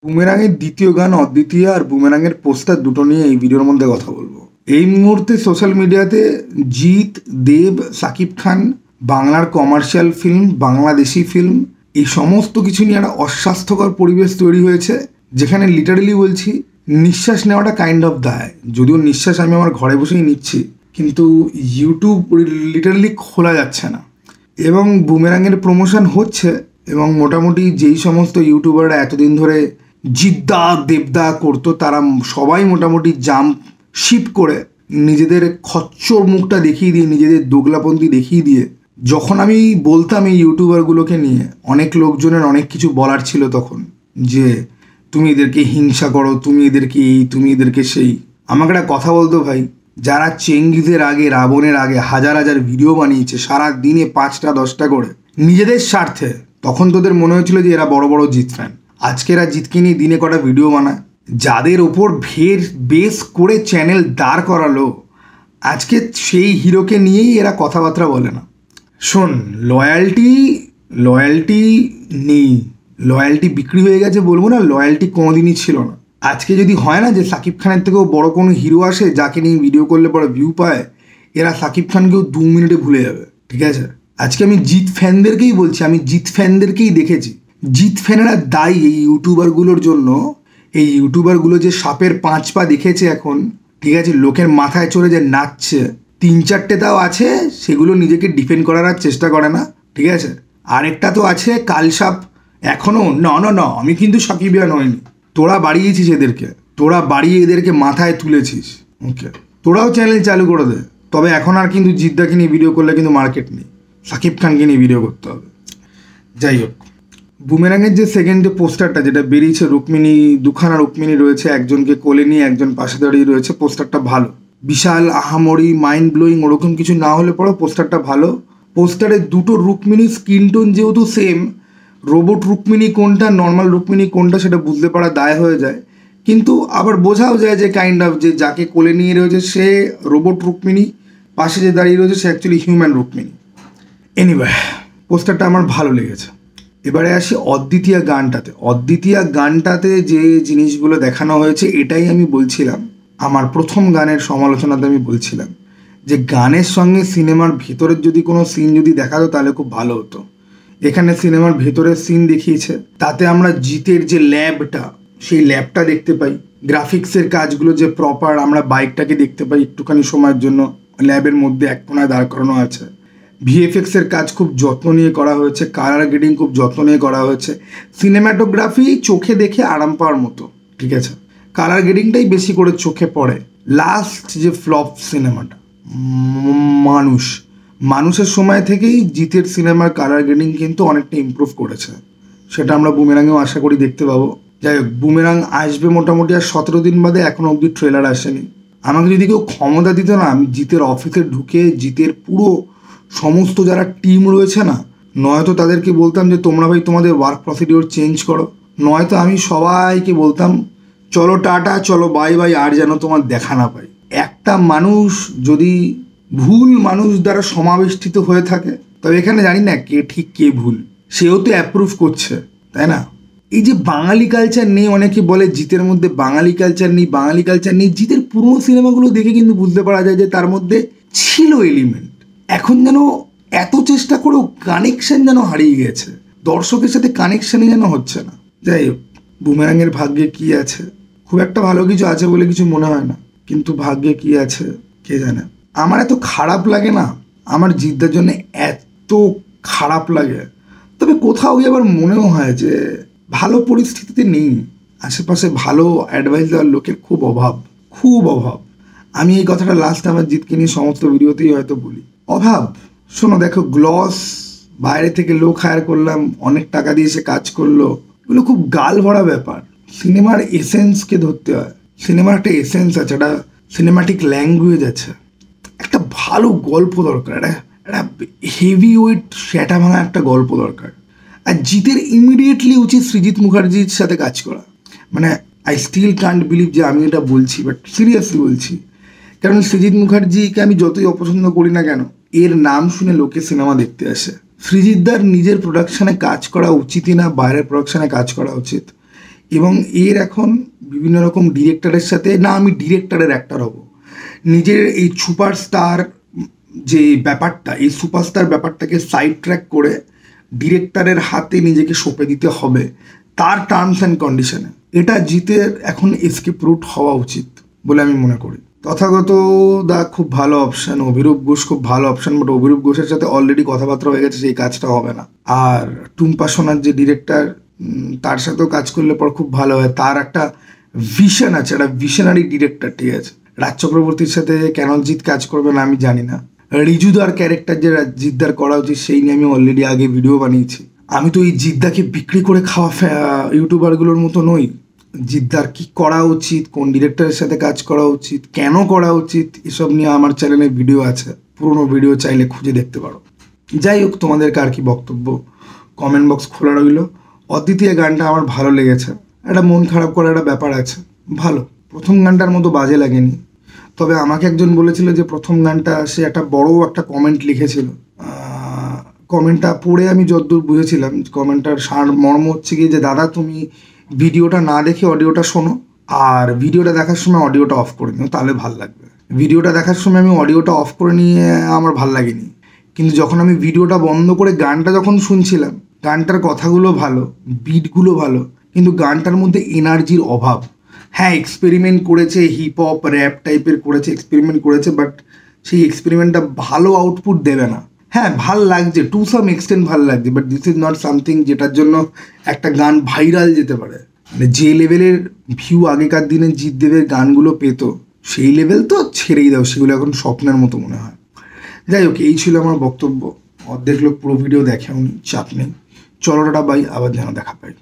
বুমেরাংয়ের দ্বিতীয় গান অদ্বিতীয় আর বুমেরাংয়ের পোস্টার দুটো নিয়ে এই ভিডিওর মধ্যে কথা বলবো। এই মুহূর্তে সোশ্যাল মিডিয়াতে জিৎ, দেব, সাকিব খান, বাংলার কমার্শিয়াল ফিল্ম, বাংলাদেশি ফিল্ম, এই সমস্ত কিছু নিয়ে একটা অস্বাস্থ্যকর পরিবেশ তৈরি হয়েছে, যেখানে লিটারেলি বলছি নিঃশ্বাস নেওয়াটা কাইন্ড অফ দায়। যদিও নিঃশ্বাস আমি আমার ঘরে বসেই নিচ্ছি, কিন্তু ইউটিউব লিটারেলি খোলা যাচ্ছে না। এবং বুমেরাংয়ের প্রমোশন হচ্ছে, এবং মোটামুটি যেই সমস্ত ইউটিউবাররা এতদিন ধরে জিদ্দা দেবদা করতো তারা সবাই মোটামুটি জাম্প শিপ করে নিজেদের খচ্চর মুখটা দেখিয়ে দিয়ে, নিজেদের দোগলাপন্থী দেখিয়ে দিয়ে, যখন আমি বলতাম এই ইউটিউবারগুলোকে নিয়ে, অনেক লোকজনের অনেক কিছু বলার ছিল তখন, যে তুমি এদেরকে হিংসা করো, তুমি এদেরকে এই, তুমি এদেরকে সেই। আমাকে একটা কথা বলতো ভাই, যারা চেঙ্গিজের আগে, রাবণের আগে হাজার হাজার ভিডিও বানিয়েছে সারা দিনে 5টা 10টা করে নিজেদের স্বার্থে, তখন তোদের মনে হয়েছিল যে এরা বড় বড় জিৎ ফ্যান। আজকে এরা জিতকে নিয়ে দিনে কটা ভিডিও বানায়, যাদের ওপর বেস করে চ্যানেল দাঁড় করালো, আজকে সেই হিরোকে নিয়েই এরা কথাবার্তা বলে না। শোন, লয়্যালটি নেই, লয়্যালটি বিক্রি হয়ে গেছে বলবো না, লয়্যালটি কোনোদিনই ছিল না। আজকে যদি হয় না যে সাকিব খানের থেকেও বড় কোনো হিরো আসে যাকে নিয়ে ভিডিও করলে বড় ভিউ পায়, এরা সাকিব খানকেও 2 মিনিটে ভুলে যাবে, ঠিক আছে? আজকে আমি জিৎ ফ্যানদেরকেই বলছি, আমি জিৎ ফ্যানদেরকেই দেখেছি, জিৎ ফ্যানেরা দায়ী এই ইউটিউবারগুলোর জন্য। এই ইউটিউবারগুলো যে সাপের 5 পা দেখেছে এখন, ঠিক আছে, লোকের মাথায় চড়ে যে নাচছে, 3-4টে তাও আছে, সেগুলো নিজেকে ডিফেন্ড করার আর চেষ্টা করে না, ঠিক আছে? আরেকটা তো আছে কালসাপ, এখনও না না না আমি কিন্তু সাকিবিয়ান হয়নি। তোরা বাড়িয়েছিস এদেরকে, তোরা বাড়িয়ে এদেরকে মাথায় তুলেছিস, ওকে? তোরাও চ্যানেল চালু করে দে, তবে এখন আর কিন্তু জিদ্দাকে নিয়ে ভিডিও করলে কিন্তু মার্কেট নেই, সাকিব খানকে নিয়ে ভিডিও করতে হবে। যাই হোক, বুমেরাংয়ের যে সেকেন্ড পোস্টারটা যেটা বেরিয়েছে, রুক্মিণী, দুখানা রুক্মিণী রয়েছে, একজনকে কোলে নিয়ে একজন পাশে দাঁড়িয়ে রয়েছে, পোস্টারটা ভালো। বিশাল আহামরি মাইন্ড ব্লোয়িং ওরকম কিছু না হলে পরে পোস্টারটা ভালো। পোস্টারে দুটো রুক্মিণী স্কিন টোন যেহেতু সেম, রোবট রুক্মিণী কোনটা, নর্মাল রুক্মিণী কোনটা সেটা বুঝতে পারা দায় হয়ে যায়, কিন্তু আবার বোঝাও যায় যে কাইন্ড অফ যে যাকে কোলে নিয়ে রয়েছে সে রোবট রুক্মিণী, পাশে যে দাঁড়িয়ে রয়েছে সে অ্যাকচুয়ালি হিউম্যান রুক্মিণী। এনিওয়ে, পোস্টারটা আমার ভালো লেগেছে। এবারে আসি অদ্বিতীয়া গানটাতে। অদ্বিতীয়া গানটাতে যে জিনিসগুলো দেখানো হয়েছে, এটাই আমি বলছিলাম আমার প্রথম গানের সমালোচনাতে, আমি বলছিলাম যে গানের সঙ্গে সিনেমার ভেতরের যদি কোনো সিন যদি দেখাতো তাহলে খুব ভালো হতো। এখানে সিনেমার ভেতরের সিন দেখিয়েছে, তাতে আমরা জিতের যে ল্যাবটা, সেই ল্যাবটা দেখতে পাই, গ্রাফিক্সের কাজগুলো যে প্রপার, আমরা বাইকটাকে দেখতে পাই একটুখানি সময়ের জন্য ল্যাবের মধ্যে এক কোনায় দাঁড় করানো আছে। ভিএফএক্সের কাজ খুব যত্ন নিয়ে করা হয়েছে, কালার গ্রেডিং খুব যত্ন নিয়ে করা হয়েছে, সিনেমাটোগ্রাফি চোখে দেখে আরাম পাওয়ার মতো, ঠিক আছে? কালার গ্রেডিংটাই বেশি করে চোখে পড়ে। লাস্ট যে ফ্লপ সিনেমাটা মানুষের সময় থেকেই জিতের সিনেমার কালার গ্রেডিং কিন্তু অনেকটা ইমপ্রুভ করেছে, সেটা আমরা বুমেরাংয়েও আশা করি দেখতে পাবো। যাই হোক, বুমেরাং আসবে মোটামুটি আর 17 দিন বাদে, এখনো অবধি ট্রেলার আসেনি। আমাকে যদি কেউ ক্ষমতা দিত না, আমি জিতের অফিসে ঢুকে জিতের পুরো সমস্ত যারা টিম রয়েছে না, নয়তো তাদেরকে বলতাম যে তোমরা ভাই তোমাদের ওয়ার্ক প্রসিডিওর চেঞ্জ করো, নয়তো আমি সবাইকে বলতাম চলো টাটা, চলো বাই বাই, আর যেন তোমার দেখা না পাই। একটা মানুষ যদি ভুল মানুষ দ্বারা সমাবেষ্টিত হয়ে থাকে, তবে এখানে জানি না কে ঠিক কে ভুল, সেও তো অ্যাপ্রুভ করছে, তাই না? এই যে বাঙালি কালচার নেই, অনেকে বলে জিতের মধ্যে বাঙালি কালচার নেই, জিতের পুরনো সিনেমাগুলো দেখে কিন্তু বুঝতে পারা যায় যে তার মধ্যে ছিল এলিমেন্ট। এখন যেন এত চেষ্টা করেও কানেকশন যেন হারিয়ে গেছে, দর্শকের সাথে কানেকশনই যেন হচ্ছে না। যাই হোক, বুমেরাংয়ের ভাগ্যে কি আছে, খুব একটা ভালো কিছু আছে বলে কিছু মনে হয় না, কিন্তু ভাগ্যে কি আছে কে জানে। আমার এত খারাপ লাগে না, আমার জিদ্দার জন্য এত খারাপ লাগে, তবে কোথাও গিয়ে আবার মনেও হয় যে ভালো পরিস্থিতিতে নেই, আশেপাশে ভালো অ্যাডভাইস দেওয়ার লোকের খুব অভাব। আমি এই কথাটা লাস্ট আমার জিতকে নিয়ে সমস্ত ভিডিওতেই হয়তো বলি, অভাব। শোনো, দেখো, গ্লস বাইরে থেকে লোক হায়ার করলাম, অনেক টাকা দিয়ে সে কাজ করলো, এগুলো খুব গাল ভরা ব্যাপার। সিনেমার এসেন্সকে ধরতে হয়, সিনেমার একটা এসেন্স আছে, একটা সিনেমাটিক ল্যাঙ্গুয়েজ আছে, একটা ভালো গল্প দরকার, একটা হেভি ওয়েট সেটা ভাঙা একটা গল্প দরকার। আর জিতের ইমিডিয়েটলি উচিত সৃজিত মুখার্জির সাথে কাজ করা। মানে আই স্টিল কান্ট বিলিভ যে আমি এটা বলছি, বাট সিরিয়াসলি বলছি, কারণ সৃজিত মুখার্জিকে আমি যতই অপছন্দ করি না কেন, এর নাম শুনে লোকে সিনেমা দেখতে আসে। সৃজিতদার নিজের প্রোডাকশানে কাজ করা উচিতই না, বাইরের প্রোডাকশানে কাজ করা উচিত। এবং এর এখন বিভিন্ন রকম ডিরেক্টরের সাথে, না আমি ডিরেক্টরের অ্যাক্টর হব, নিজের এই সুপারস্টার যে ব্যাপারটা, এই সুপারস্টার ব্যাপারটাকে সাইড ট্র্যাক করে ডিরেক্টরের হাতে নিজেকে সঁপে দিতে হবে তার টার্মস অ্যান্ড কন্ডিশনে। এটা জিতের এখন এসকেপ রুট হওয়া উচিত বলে আমি মনে করি। তথাগত দা খুব ভালো অপশান, অভিরূপ ঘোষ খুব ভালো অপশান, বাট অভিরূপ ঘোষের সাথে অলরেডি কথাবার্তা হয়ে গেছে, সেই কাজটা হবে না। আর টুম্পা সোনার যে ডিরেক্টর, তার সাথেও কাজ করলে পর খুব ভালো হয়, তার একটা ভিশন আছে, একটা ভিশনারি ডিরেক্টর, ঠিক আছে। রাজ চক্রবর্তীর সাথে কেন জিৎ কাজ করবে না আমি জানি না। রিজুদার ক্যারেক্টার যে জিদ্দার করা উচিত সেই নিয়ে আমি অলরেডি আগে ভিডিও বানিয়েছি। আমি তো এই জিদ্দাকে বিক্রি করে খাওয়া ইউটিউবারগুলোর মতো নই। জিদ্দার কি করা উচিত, কোন ডিরেক্টরের সাথে কাজ করা উচিত, কেন করা উচিত, এসব নিয়ে আমার চ্যানেলে ভিডিও আছে, পুরোনো ভিডিও চাইলে খুঁজে দেখতে পারো। যাই হোক, তোমাদের কার কি বক্তব্য কমেন্ট বক্স খোলা রইল। অদ্বিতীয় গানটা আমার ভালো লেগেছে, একটা মন খারাপ করার একটা ব্যাপার আছে, ভালো। প্রথম গানটার মতো বাজে লাগেনি, তবে আমাকে একজন বলেছিল যে প্রথম গানটা, সে একটা বড় একটা কমেন্ট লিখেছিল, কমেন্টটা পড়ে আমি যতদূর বুঝেছিলাম কমেন্টটার সার মর্ম হচ্ছে কি যে দাদা তুমি ভিডিওটা না দেখে অডিওটা শোনো, আর ভিডিওটা দেখার সময় অডিওটা অফ করে নিও, তাহলে ভাল লাগবে। ভিডিওটা দেখার সময় আমি অডিওটা অফ করে নিয়ে আমার ভাল লাগেনি, কিন্তু যখন আমি ভিডিওটা বন্ধ করে গানটা যখন শুনছিলাম, গানটার কথাগুলো ভালো, বিটগুলো ভালো, কিন্তু গানটার মধ্যে এনার্জির অভাব। হ্যাঁ, এক্সপেরিমেন্ট করেছে, হিপ হপ র্যাপ টাইপের করেছে, এক্সপেরিমেন্ট করেছে, বাট সেই এক্সপেরিমেন্টটা ভালো আউটপুট দেবে না। হ্যাঁ, ভাল লাগছে, টু সাম এক্সটেন্ট ভাল লাগছে, but this is not something যেটার জন্য একটা গান ভাইরাল যেতে পারে। মানে যে লেভেলের ভিউ আগেকার দিনে জিৎদেবের গানগুলো পেত, সেই লেভেল তো ছেড়েই দাও, সেগুলো এখন স্বপ্নের মতো মনে হয়। যাই হোক, এই ছিল আমার বক্তব্য। অর্ধেক লোক পুরো ভিডিও দেখেওনি, চাপ নেই। চলো টাটা, বাই, আবার যেন দেখা পাই।